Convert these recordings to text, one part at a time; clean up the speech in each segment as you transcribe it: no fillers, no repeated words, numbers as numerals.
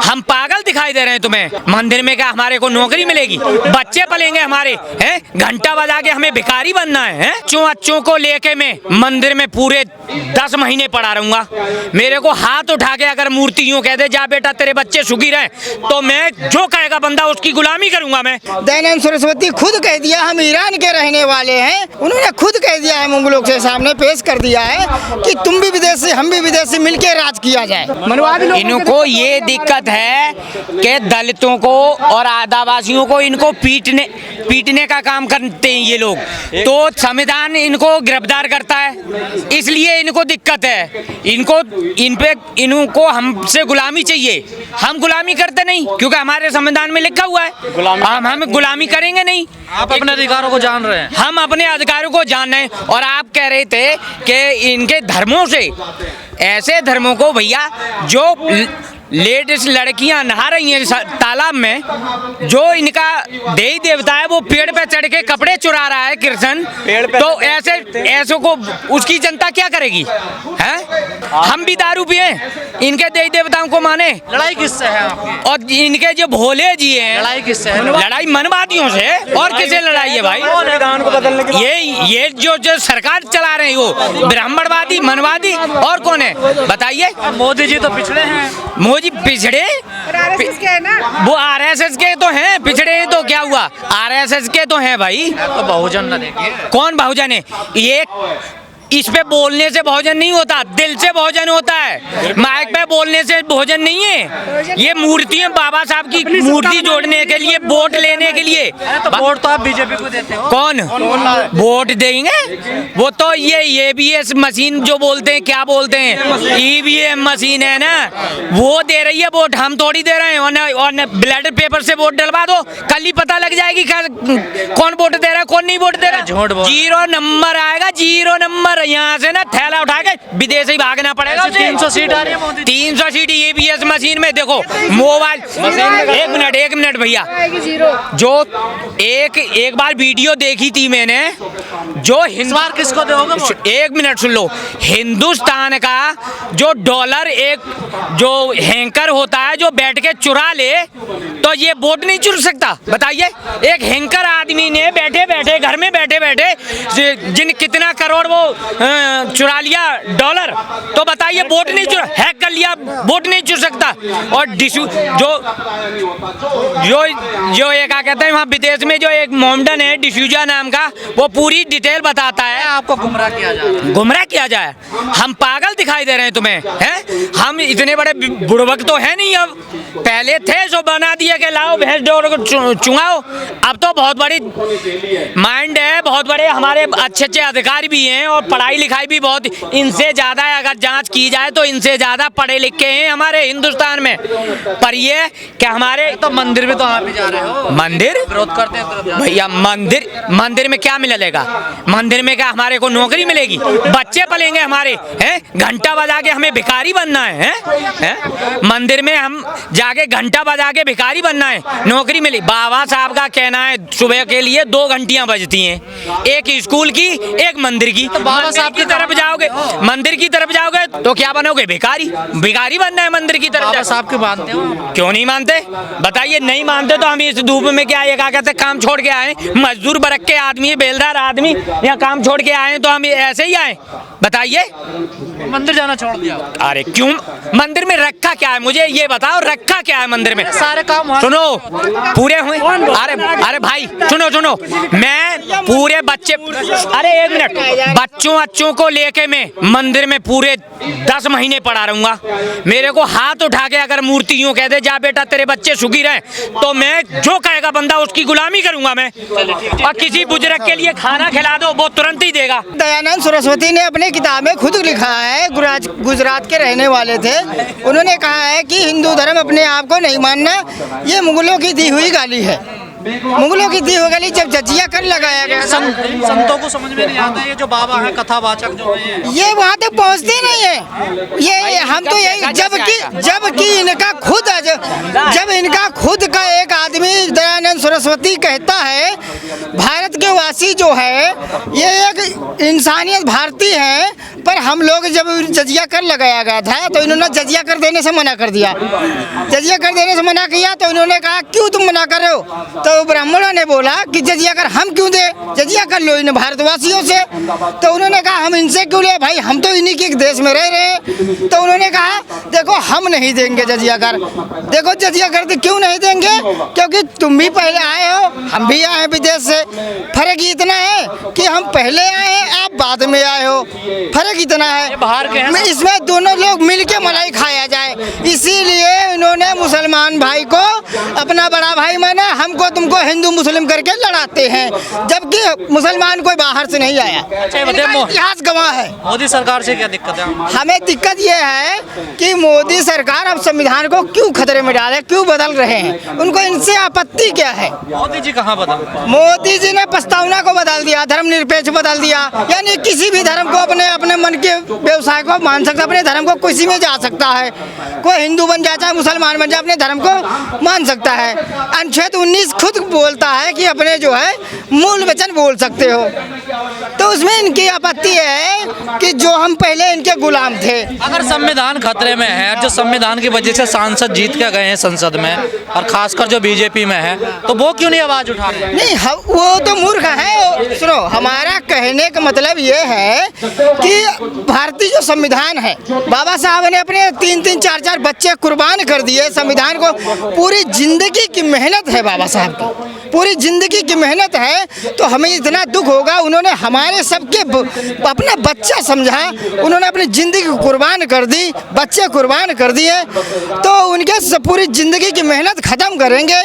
हम पागल दिखाई दे रहे हैं तुम्हें? मंदिर में क्या हमारे को नौकरी मिलेगी? बच्चे पलेंगे हमारे हैं? घंटा बजा के हमें भिखारी बनना है? अच्छों को लेके मैं मंदिर में पूरे 10 महीने पड़ा रहूंगा। मेरे को हाथ उठा के अगर मूर्ति यूं कह दे जा बेटा तेरे बच्चे सुखी रहे, तो मैं जो कहेगा बंदा उसकी गुलामी करूंगा मैं। दयानंद सरस्वती खुद कह दिया हम ईरान के रहने वाले हैं। उन्होंने खुद कह दिया है, मुगलों के सामने पेश कर दिया है कि तुम भी विदेशी हम भी विदेशी मिलके राज किया जाए। इनको ये दिक्कत है कि दलितों को और आदिवासियों को इनको पीटने का काम करते हैं ये लोग, तो संविधान इनको गिरफ्तार करता है, इसलिए इनको दिक्कत है। इनको हमसे गुलामी चाहिए। हम गुलामी करते नहीं, क्योंकि हमारे संविधान में लिखा हुआ है हम गुलामी करेंगे नहीं। आप अपने अधिकारों को जान रहे हैं? हम अपने अधिकारों को जान रहे हैं। और आप कह रहे थे कि इनके धर्मों से, ऐसे धर्मों को भैया जो लेडीज लड़कियां नहा रही हैं तालाब में, जो इनका देवी देवता है वो पेड़ पे चढ़ के कपड़े चुरा रहा है कृष्ण, तो ऐसे को उसकी जनता क्या करेगी? हैं? हम भी दारू पिए, इनके देवी देवताओं को माने। लड़ाई किससे है आपकी? और इनके जो भोले जी हैं, लड़ाई किससे है? लड़ाई मनवादियों से। और किससे लड़ाई है भाई? ये जो सरकार चला रहे हैं वो ब्राह्मणवादी मनवादी और कौन है बताइए? मोदी जी तो पिछड़े हैं। मोदी पिछड़े के है ना? वो आरएसएस के तो हैं, पिछड़े हैं तो क्या हुआ? आरएसएस के तो हैं भाई। तो बहुजन ना देखिए। कौन बहुजन है? ये इस पे बोलने से भोजन नहीं होता, दिल से भोजन होता है। माइक पे बोलने से भोजन नहीं है। ये मूर्तियां बाबा साहब की मूर्ति जोड़ने के लिए, वोट लेने के लिए। तो वोट तो आप बीजेपी को देते हो। कौन वोट देंगे? वो तो ये ईवीएम मशीन जो बोलते हैं, क्या बोलते हैं, ईवीएम मशीन है ना, वो दे रही है वोट, हम थोड़ी दे रहे हैं। और ब्लैड पेपर से वोट डलवा दो, कल ही पता लग जाएगी कौन वोट दे रहा है कौन नहीं वोट दे रहा है। 0 नंबर आएगा, 0 नंबर। यहाँ से ना थैला उठा के विदेश ही भागना पड़ेगा। 300 सीट आ रही है मोदी। 300 सीट ईवीएस मशीन में। देखो मोबाइल, एक मिनट भैया, जो एक बार वीडियो देखी थी मैंने, जो इस बार किसको दोगे वोट? एक मिनट सुन लो। हिंदुस्तान का जो डॉलर एक जो हैंकर होता है जो बैठ के चुरा ले, तो ये वोट नहीं चुरा सकता? बताइए। एक हैंकर आदमी ने बैठे बैठे घर में बैठे बैठे जिन कितना करोड़ वो चुरा लिया डॉलर, तो बताइए वोट नहीं चुरा, हैक कर लिया, वोट नहीं चुरा सकता। और जो एक क्या कहते हैं वहाँ विदेश में जो एक मोमडन है डिसूजा नाम का, वो पूरी डिटेल बताता है। आपको गुमराह किया जाए? गुमराह किया जाए? हम पागल दिखाई दे रहे हैं तुम्हें? हैं? हम इतने बड़े बुड़बक तो है नहीं। अब पहले थे जो बना दिया कि लाओ भैंस डोर को चुंगाओ। अब तो बहुत बड़ी माइंड है, बहुत बड़े हमारे अच्छे अधिकारी भी हैं और पढ़ाई लिखाई भी बहुत इनसे ज्यादा है। अगर जांच की जाए तो इनसे ज्यादा पढ़े लिखे हैं हमारे हिंदुस्तान में। पर ये क्या हमारे तो मंदिर में तो आप भी जा रहे हो? मंदिर विरोध करते हैं भैया? मंदिर में क्या मिलेगा? मंदिर में क्या हमारे को नौकरी मिलेगी? बच्चे पलेंगे हमारे हैं? घंटा बजा के हमें भिखारी बनना है? मंदिर में हम जाके घंटा बजा के भिखारी बनना है? नौकरी मिली? बाबा साहब का कहना है सुबह के लिए 2 घंटियां बजती हैं, एक स्कूल की एक मंदिर की। तो बाबा साहब की तरफ जाओगे, मंदिर की तरफ जाओगे तो क्या बनोगे? भिखारी। भिखारी बनना है मंदिर की तरफ। बाबा साहब के मानते हो? क्यों नहीं मानते बताइए? नहीं मानते तो हम इस धूप में क्या ये क्या कहते काम छोड़ के आए? मजदूर बरक के आदमी, बेलदार आदमी यहाँ काम छोड़ के आए तो हम ऐसे ही आए? बताइए। मंदिर जाना छोड़ दिया? अरे क्यों? मंदिर में रखा क्या है मुझे ये बताओ, रखा क्या है मंदिर में? सारे काम सुनो पूरे हुए। अरे भाई सुनो, मैं पूरे बच्चे, अरे एक मिनट, बच्चों को लेके मैं मंदिर में पूरे 10 महीने पड़ा रहूंगा। मेरे को हाथ उठा के अगर मूर्ति यूं कह दे जा बेटा तेरे बच्चे सुखी रहे, तो मैं जो कहेगा बंदा उसकी गुलामी करूंगा मैं। और किसी बुजुर्ग के लिए खाना खिला दो वो तुरंत ही देगा। दयानंद सरस्वती ने अपने किताब में खुद लिखा है, गुजरात के रहने वाले थे। उन्होंने कहा है कि हिंदू धर्म अपने आप को नहीं मानना, ये मुगलों की दी हुई गाली है। मुगलों की दी हुई गाली जब जजिया कर लगाया गया। संतों को समझ में नहीं आता ये जो बाबा है कथावाचक जो है, ये वहाँ तक पहुँचते नहीं है। ये हम तो यही जबकि इनका खुद का एक आदमी दयानंद सरस्वती कहता है भारत के भारतवासी जो है ये एक इंसानियत भारतीय है, पर हम लोग जब जजिया कर लगाया गया था तो इन्होंने जजिया कर देने से मना कर दिया। जजिया कर देने से मना किया तो इन्होंने कहा क्यों तुम मना कर रहे हो? तो ब्राह्मणों ने बोला कि जजिया कर हम क्यों दे, जजिया कर लो इन भारतवासियों से। तो उन्होंने कहा हम इनसे क्यों ले, भाई हम तो इन्हीं के देश में रह रहे हैं। तो उन्होंने कहा देखो हम नहीं देंगे जजिया कर। देखो जजिया कर क्यों नहीं देंगे? क्योंकि तुम भी पहले आए हो, हम भी आए हैं विदेश से। फर्क इतना है कि हम पहले आए हैं, आप बाद में आए हो, फर्क इतना है। बाहर के हैं, इसमें दोनों लोग मिलके मलाई खाया जाए, इसीलिए इन्होंने मुसलमान भाई को अपना बड़ा भाई माना। हमको तुमको हिंदू मुस्लिम करके लड़ाते हैं, जबकि मुसलमान कोई बाहर से नहीं आया। इतिहास गवाह है। मोदी सरकार से क्या दिक्कत है? हमें दिक्कत ये है कि मोदी सरकार अब संविधान को क्यों खतरे में डाले, क्यों बदल रहे हैं, उनको इनसे आपत्ति क्या है? मोदी जी कहाँ बदल? मोदी जी ने प्रस्तावना को बदल दिया, धर्मनिरपेक्ष बदल दिया, यानी किसी भी धर्म को अपने अपने मन के व्यवसाय को मान सकता है, अपने धर्म को किसी में जा सकता है। कोई हिंदू बन जाए चाहे मुसलमान बन जाए, अपने धर्म को मान सकता है। अनुच्छेद 19 खुद बोलता है कि अपने जो है मूल वचन बोल सकते हो। तो उसमें इनकी आपत्ति है कि जो हम पहले इनके गुलाम थे। अगर संविधान खतरे में है, जो संविधान की वजह से सांसद जीत के गए हैं संसद में, और खासकर जो बीजेपी में है, तो वो क्यों नहीं आवाज उठा रहे? नहीं वो तो मूर्ख है। सुनो, हमारा कहने का मतलब ये है कि भारतीय जो संविधान है, बाबा साहब ने अपने 3-3, 4-4 बच्चे कुर्बान कर दिए संविधान को। पूरी जिंदगी की मेहनत है बाबा साहब की, पूरी जिंदगी की मेहनत है। तो हमें इतना दुख होगा, उन्होंने हमारे सबके अपना बच्चा समझा, उन्होंने अपनी जिंदगी कुर्बान कर दी, बच्चे कुर्बान कर दिए, तो उनके पूरी जिंदगी की मेहनत खत्म करेंगे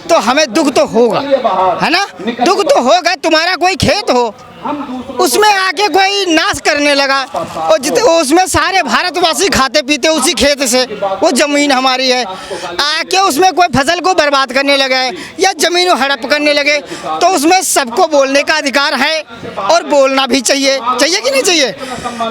तो हमें दुख तो होगा, है ना? दुख तो होगा। तुम्हारा कोई खेत हो, उसमें आके कोई नाश करने लगा और उसमें सारे भारतवासी खाते पीते उसी खेत से, वो जमीन हमारी है, आके उसमें कोई फसल को बर्बाद करने लगे या जमीन हड़प करने लगे, तो उसमें सबको बोलने का अधिकार है और बोलना भी चाहिए। चाहिए कि नहीं चाहिए?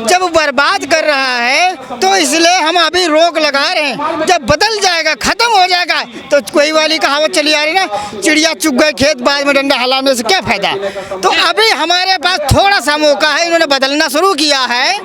जब बर्बाद कर रहा है तो इसलिए हम अभी रोक लगा रहे हैं। जब बदल जाएगा, खत्म हो जाएगा, तो कोई वाली कहावत चली आ रही ना, चिड़िया चुग गए खेत, बाद में डंडा हिलाने से क्या फायदा? तो अभी हमारे पास थोड़ा सा मौका है, इन्होंने बदलना शुरू किया है,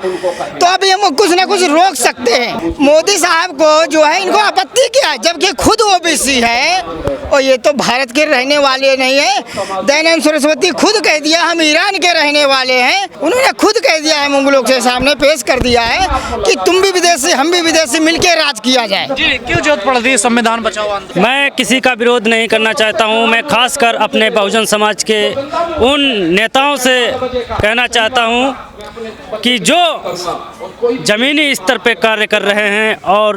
तो अभी हम कुछ ना कुछ रोक सकते हैं। मोदी साहब को जो है, इनको आपत्ति क्या है, जबकि खुद ओबीसी है और ये तो भारत के रहने वाले नहीं है। दयानंद सरस्वती खुद कह दिया हम ईरान के रहने वाले हैं, उन्होंने खुद कह दिया है, मुगलों के सामने पेश कर दिया है कि तुम भी विदेशी हम भी विदेशी मिलके राज किया जाए। जी, क्यों जरूरत पड़ रही है संविधान बचाओ आंदोलन? मैं किसी का विरोध नहीं करना चाहता हूं। मैं खासकर अपने बहुजन समाज के उन नेताओं से कहना चाहता हूं कि जो ज़मीनी स्तर पे कार्य कर रहे हैं और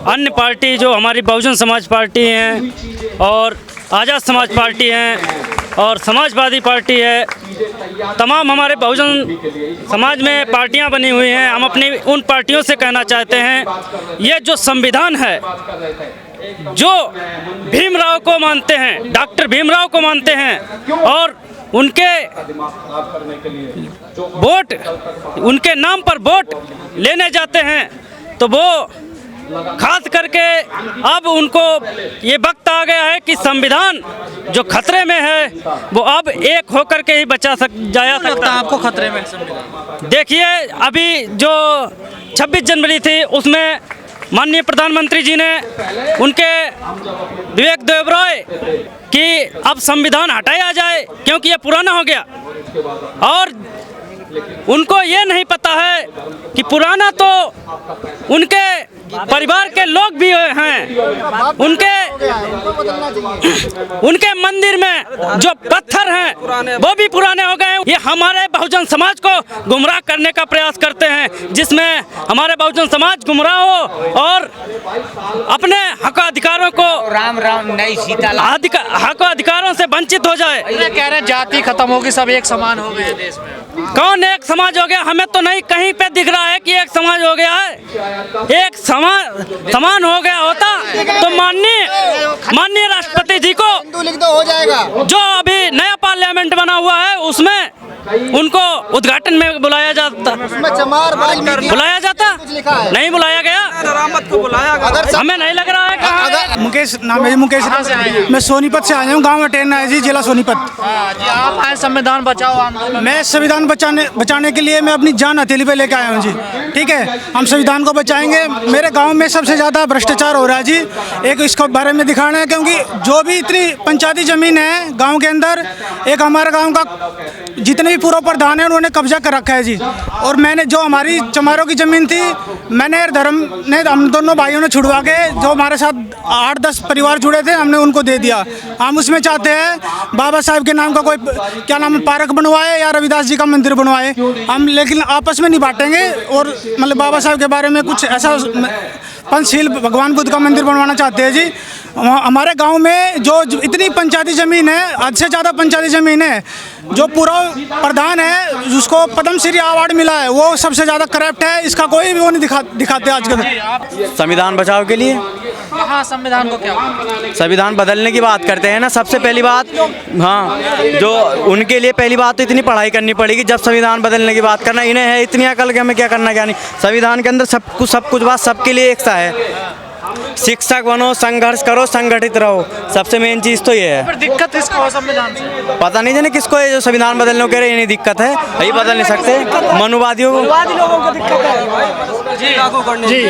अन्य पार्टी जो हमारी बहुजन समाज पार्टी हैं और आज़ाद समाज पार्टी हैं और समाजवादी पार्टी है, तमाम हमारे बहुजन समाज में पार्टियां बनी हुई हैं। हम अपनी उन पार्टियों से कहना चाहते हैं, ये जो संविधान है, जो भीमराव को मानते हैं, डॉक्टर भीमराव को मानते हैं और उनके वोट, उनके नाम पर वोट लेने जाते हैं, तो वो खास करके अब उनको ये वक्त आ गया है कि संविधान जो खतरे में है वो अब एक होकर के ही जाया सकता है। आपको खतरे में संविधान? देखिए, अभी जो 26 जनवरी थी उसमें माननीय प्रधानमंत्री जी ने उनके विवेक देवराय कि अब संविधान हटाया जाए क्योंकि ये पुराना हो गया, और उनको ये नहीं पता है कि पुराना तो उनके परिवार के लोग भी हैं, उनके मंदिर में जो पत्थर हैं वो भी पुराने हो गए। ये हमारे बहुजन समाज को गुमराह करने का प्रयास करते हैं, जिसमें हमारे बहुजन समाज गुमराह हो और अपने हक अधिकारों को नहीं सीता हक अधिकारों से वंचित हो जाए। कह रहे हैं जाति खत्म होगी, सब एक समान हो गए देश में। कौन एक समाज हो गया? हमें तो नहीं कहीं पे दिख रहा है कि एक समाज हो गया है। एक समान हो गया होता तो माननीय राष्ट्रपति जी को हो जाएगा। जो अभी नया पार्लियामेंट बना हुआ है उसमें उनको उद्घाटन में बुलाया जाता, नहीं बुलाया गया। हमें नहीं लग रहा है मुकेश नाम है जी, मुकेश। कहाँ से आए हैं? मैं सोनीपत से आया हूँ, गांव अटेन है जी, जिला सोनीपत। जी आप आए संविधान बचाओ आंदोलन। मैं संविधान बचाने के लिए मैं अपनी जान हथेली पे लेके आया हूँ जी। ठीक है, हम संविधान को बचाएंगे। मेरे गांव में सबसे ज़्यादा भ्रष्टाचार हो रहा है जी, एक इसको बारे में दिखाना है, क्योंकि जो भी इतनी पंचायती ज़मीन है गांव के अंदर, एक हमारे गांव का जितने भी पूर्व प्रधान है उन्होंने कब्जा कर रखा है जी। और मैंने जो हमारी चमारों की ज़मीन थी, मैंने धर्म ने, हम दोनों भाइयों ने छुड़वा के, जो हमारे साथ 8-10 परिवार जुड़े थे, हमने उनको दे दिया। हम उसमें चाहते हैं बाबा साहब के नाम का कोई क्या नाम है पार्क बनवाए या रविदास जी का मंदिर बनवाए, हम लेकिन आपस में नहीं बांटेंगे। और मतलब बाबा साहब के बारे में कुछ ऐसा पंचशील भगवान बुद्ध का मंदिर बनवाना चाहते हैं जी। हमारे गांव में जो इतनी पंचायती ज़मीन है, हद से ज़्यादा पंचायती ज़मीन है, जो पूर्व प्रधान है जिसको पद्मश्री अवार्ड मिला है, वो सबसे ज़्यादा करप्ट है। इसका कोई भी वो नहीं दिखाते आजकल। संविधान बचाव के लिए हाँ, संविधान को क्या संविधान बदलने की बात करते हैं ना, सबसे पहली बात, हाँ, जो उनके लिए पहली बात तो इतनी पढ़ाई करनी पड़ेगी जब संविधान बदलने की बात करना। इन्हें है इतनी अकल कि हमें क्या करना क्या नहीं। संविधान के अंदर सब कुछ बात सबके लिए एक सा है। शिक्षक बनो, संघर्ष करो, संगठित रहो, सबसे मेन चीज़ तो ये है। फिर दिक्कत किसको है संविधान से? पता नहीं जाने किसको है जो संविधान बदलने को कह रहे हैं, इन्हें दिक्कत है, यही बदल नहीं सकते, मनुवादियों को। जी